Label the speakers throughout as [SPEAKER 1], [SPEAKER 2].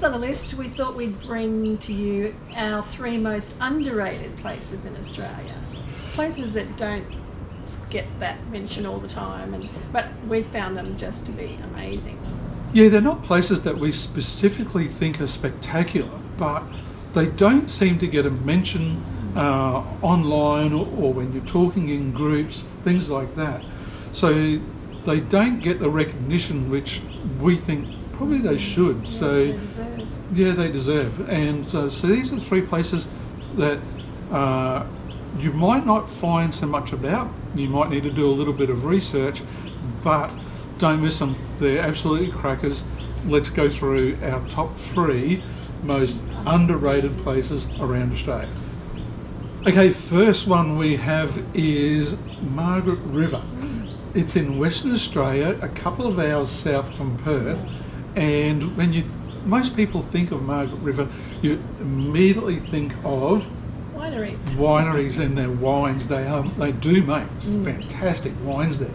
[SPEAKER 1] next on the list, we thought we'd bring to you our 3 most underrated places in Australia. Places that don't get that mention all the time, but we've found them just to be amazing.
[SPEAKER 2] Yeah, they're not places that we specifically think are spectacular, but they don't seem to get a mention online or when you're talking in groups, things like that. So they don't get the recognition which we think probably they should.
[SPEAKER 1] Yeah,
[SPEAKER 2] So
[SPEAKER 1] they deserve.
[SPEAKER 2] yeah, they deserve. And so these are 3 places that you might not find so much about. You might need to do a little bit of research, but don't miss them. They're absolutely crackers. Let's go through our top 3 most underrated places around Australia. Okay, first one we have is Margaret River. It's in Western Australia, a couple of hours south from Perth, and when most people think of Margaret River, you immediately think of wineries and their wines. They do make some fantastic wines there.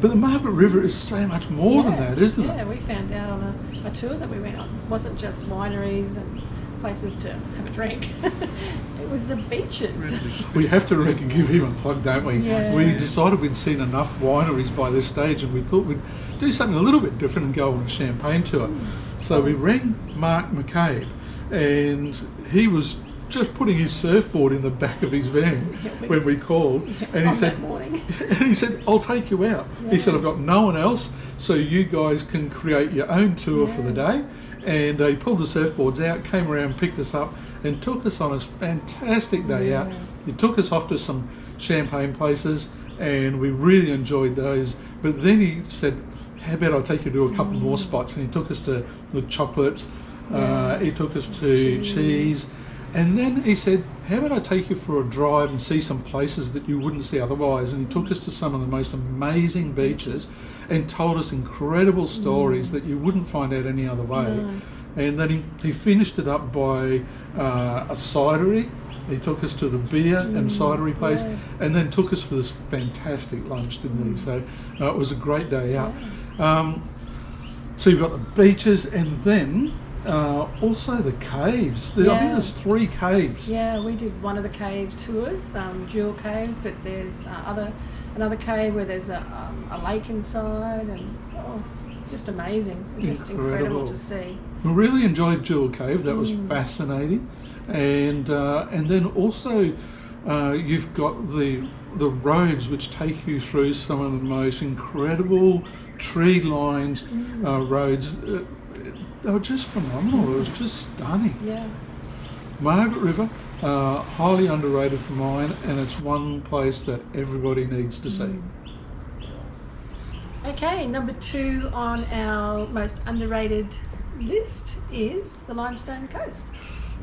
[SPEAKER 2] But the Margaret River is so much more than that, isn't it?
[SPEAKER 1] Yeah, we found out on a tour that we went on. It wasn't just wineries and places to have a drink. It was the beaches.
[SPEAKER 2] We have to give him a plug, don't we?
[SPEAKER 1] Yeah.
[SPEAKER 2] We decided we'd seen enough wineries by this stage, and we thought we'd do something a little bit different and go on a champagne tour. So we rang Mark McCabe, and he was just putting his surfboard in the back of his van when we called, and he said, "I'll take you out."
[SPEAKER 1] Yeah.
[SPEAKER 2] He said, "I've got no one else, so you guys can create your own tour for the day." And he pulled the surfboards out, came around, picked us up, and took us on a fantastic day out. He took us off to some champagne places, and we really enjoyed those. But then he said, "How about I take you to a couple more spots?" And he took us to the chocolates. He took us to cheese. And then he said, "How about I take you for a drive and see some places that you wouldn't see otherwise?" And he took us to some of the most amazing beaches and told us incredible stories that you wouldn't find out any other way. And then he finished it up by a cidery. He took us to the beer and cidery place, and then took us for this fantastic lunch, didn't he? So it was a great day out. So you've got the beaches, and then also the caves. I think there's 3 caves.
[SPEAKER 1] Yeah, we did one of the cave tours, dual caves, but there's another cave where there's a lake inside, and it's just amazing, just incredible to see.
[SPEAKER 2] We really enjoyed Jewel Cave. That was fascinating, and then also you've got the roads which take you through some of the most incredible tree-lined roads. They were just phenomenal. It was just stunning.
[SPEAKER 1] Yeah.
[SPEAKER 2] Margaret River, highly underrated for mine, and it's one place that everybody needs to see.
[SPEAKER 1] Okay, number 2 on our most underrated list is the Limestone Coast.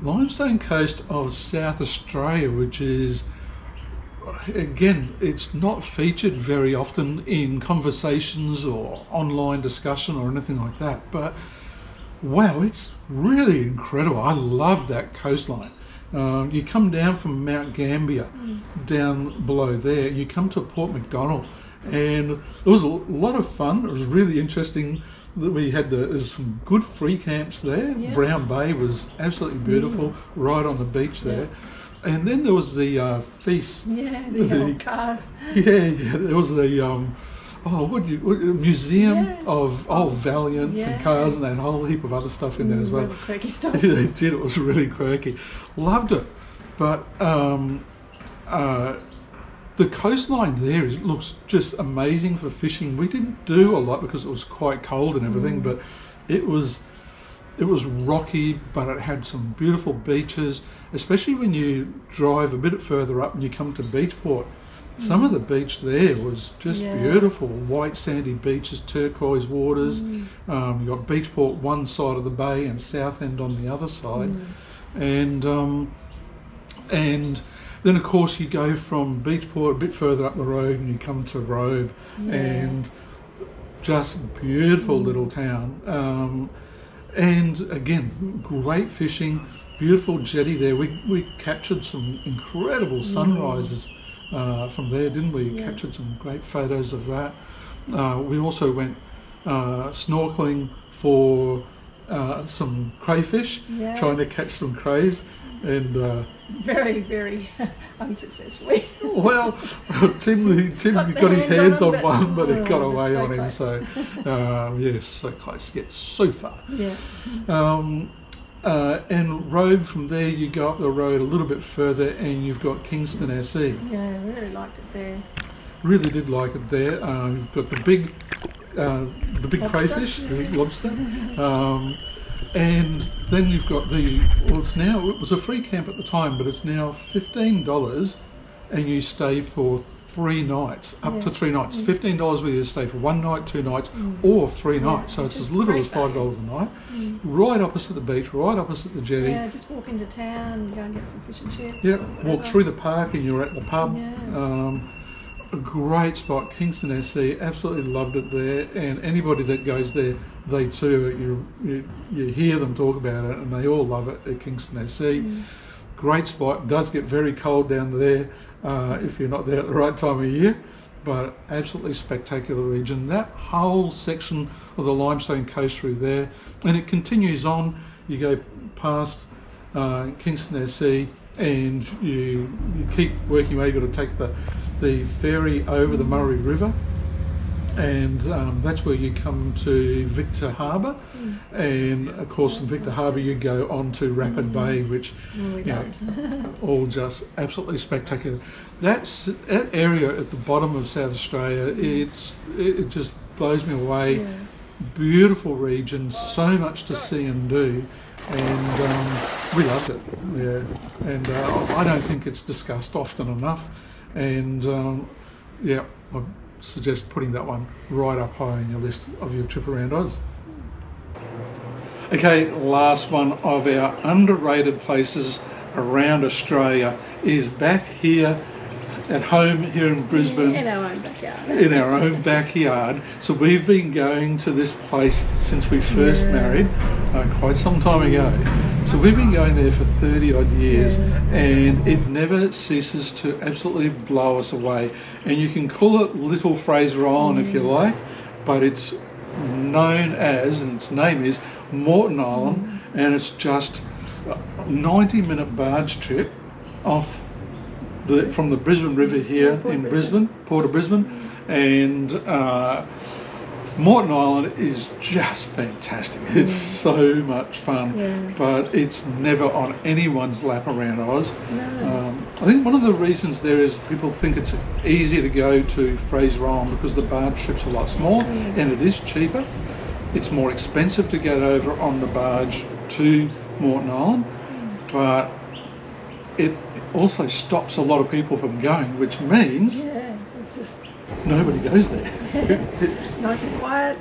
[SPEAKER 2] Limestone Coast of South Australia, which is, again, it's not featured very often in conversations or online discussion or anything like that, but wow, it's really incredible. I love that coastline. You come down from Mount Gambier, down below there, you come to Port MacDonald, and it was a lot of fun. It was really interesting that we had there's some good free camps there.
[SPEAKER 1] Yeah.
[SPEAKER 2] Brown Bay was absolutely beautiful, right on the beach there. And then there was the feast.
[SPEAKER 1] Yeah, the old cars.
[SPEAKER 2] Yeah, there was the museum of old Valiants and cars and that whole heap of other stuff in there as well.
[SPEAKER 1] Really quirky stuff.
[SPEAKER 2] They did. It was really quirky. Loved it. But the coastline there looks just amazing for fishing. We didn't do a lot because it was quite cold and everything, but it was rocky, but it had some beautiful beaches, especially when you drive a bit further up and you come to Beachport. Some of the beach there was just beautiful. White sandy beaches, turquoise waters. You've got Beachport one side of the bay and Southend on the other side. And then of course you go from Beachport a bit further up the road and you come to Robe, and just beautiful little town. And again, great fishing, beautiful jetty there. We captured some incredible sunrises from there, didn't we? Captured some great photos of that. We also went snorkeling for some crayfish,
[SPEAKER 1] Yeah.
[SPEAKER 2] trying to catch some crays, and
[SPEAKER 1] Very, very unsuccessfully.
[SPEAKER 2] well, Tim
[SPEAKER 1] Got
[SPEAKER 2] got his hands on
[SPEAKER 1] but-
[SPEAKER 2] one, but it got
[SPEAKER 1] oh,
[SPEAKER 2] away
[SPEAKER 1] so
[SPEAKER 2] on him.
[SPEAKER 1] close.
[SPEAKER 2] So yes, so close, yet so far.
[SPEAKER 1] Yeah.
[SPEAKER 2] And road from there, you go up the road a little bit further, and you've got Kingston SE.
[SPEAKER 1] Yeah, I really liked it there.
[SPEAKER 2] Really did like it there. You've got the big
[SPEAKER 1] Lobster.
[SPEAKER 2] crayfish, the lobster, and then you've got it was a free camp at the time, but it's now $15, and you stay for 3 nights, up to 3 nights. $15 whether you stay for 1 night, 2 nights, or 3 nights. So it's
[SPEAKER 1] which
[SPEAKER 2] as
[SPEAKER 1] is
[SPEAKER 2] little
[SPEAKER 1] great
[SPEAKER 2] as $5 a night. Right opposite the beach, right opposite the jetty.
[SPEAKER 1] Yeah, just walk into town, go and get some fish and chips.
[SPEAKER 2] Yeah,
[SPEAKER 1] or
[SPEAKER 2] walk
[SPEAKER 1] whatever.
[SPEAKER 2] through the park and you're at the pub.
[SPEAKER 1] Yeah.
[SPEAKER 2] A great spot, Kingston SE. Absolutely loved it there. And anybody that goes there, they too, you hear them talk about it, and they all love it at Kingston SE. Great spot. Does get very cold down there if you're not there at the right time of year, but absolutely spectacular region. That whole section of the Limestone Coast through there, and it continues on. You go past Kingston SE, and you keep working away. You've got to take the ferry over the Murray River, and that's where you come to Victor Harbour, and of course from Victor
[SPEAKER 1] nice
[SPEAKER 2] Harbour
[SPEAKER 1] too.
[SPEAKER 2] you go on to Rapid Bay, which
[SPEAKER 1] We
[SPEAKER 2] you know,
[SPEAKER 1] loved.
[SPEAKER 2] all just absolutely spectacular. That area at the bottom of South Australia, it just blows me away.
[SPEAKER 1] Yeah.
[SPEAKER 2] Beautiful region, so much to see and do, and we loved it. Yeah, and I don't think it's discussed often enough, and yeah, I suggest putting that one right up high on your list of your trip around Oz. Okay, last one of our underrated places around Australia is back here at home here in Brisbane.
[SPEAKER 1] In our own backyard.
[SPEAKER 2] In our own backyard. So we've been going to this place since we first married, quite some time ago. So we've been going there for 30 odd years, and it never ceases to absolutely blow us away. And you can call it Little Fraser Island if you like, but it's known as, and its name is Mornington Island, and it's just a 90-minute barge trip off from the Brisbane River here in Brisbane, Port of Brisbane, and Mornington Island is just fantastic. It's so much fun, but it's never on anyone's lap around Oz. I think one of the reasons there is people think it's easier to go to Fraser Island because the barge trip's a lot smaller, and it is cheaper. It's more expensive to get over on the barge to Mornington Island, but it also stops a lot of people from going, which means
[SPEAKER 1] It's just
[SPEAKER 2] nobody goes there.
[SPEAKER 1] nice and quiet.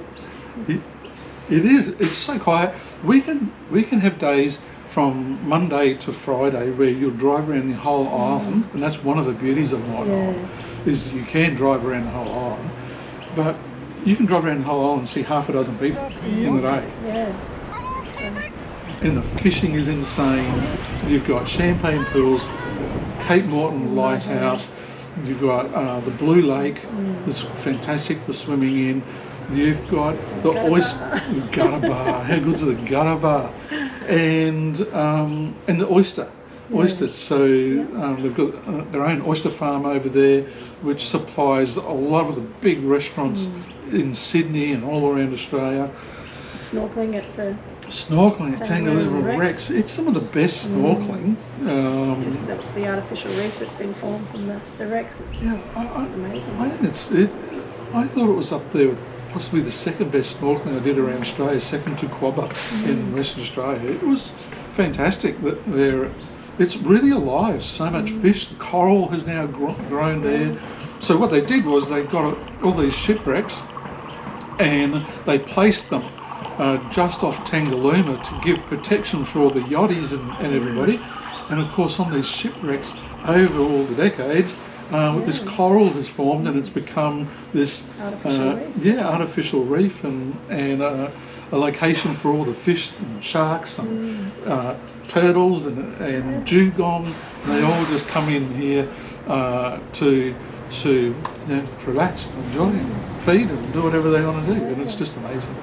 [SPEAKER 2] It is. It's so quiet. We can have days from Monday to Friday where you'll drive around the whole island, and that's one of the beauties of Mornington Island, is you can drive around the whole island, but you can drive around the whole island and see half a dozen people in the day. And the fishing is insane. You've got champagne pools, Cape Morton Lighthouse, you've got the Blue Lake, it's fantastic for swimming in. You've got the gutter bar. How good's the gutter bar? And the oysters. So they've got their own oyster farm over there, which supplies a lot of the big restaurants in Sydney and all around Australia.
[SPEAKER 1] Snorkeling at
[SPEAKER 2] Tangaluma Wrecks. It's some of the best snorkeling.
[SPEAKER 1] just the artificial reef that's been formed from the wrecks. It's amazing.
[SPEAKER 2] I think I thought it was up there with possibly the second best snorkeling I did around Australia, second to Quabba in Western Australia. It was fantastic that it's really alive. So much fish. The coral has now grown there. So what they did was they got all these shipwrecks and they placed them just off Tangaluma to give protection for all the yachties and everybody. And of course on these shipwrecks over all the decades, this coral has formed and it's become this artificial reef and a location for all the fish and sharks and turtles and dugong. They all just come in here to relax and enjoy and feed and do whatever they want to do, and it's just amazing.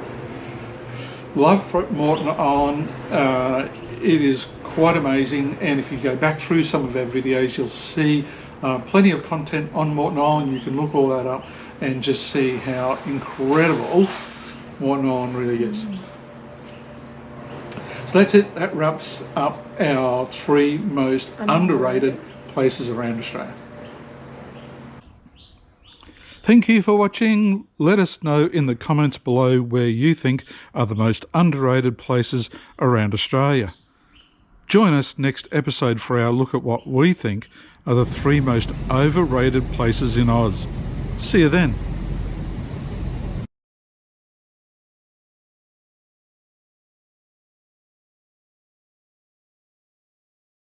[SPEAKER 2] Love Mornington Island. It is quite amazing, and if you go back through some of our videos, you'll see plenty of content on Mornington Island. You can look all that up and just see how incredible Mornington Island really is. So that's it. That wraps up our 3 most underrated places around Australia. Thank you for watching. Let us know in the comments below where you think are the most underrated places around Australia. Join us next episode for our look at what we think are the 3 most overrated places in Oz. See you then.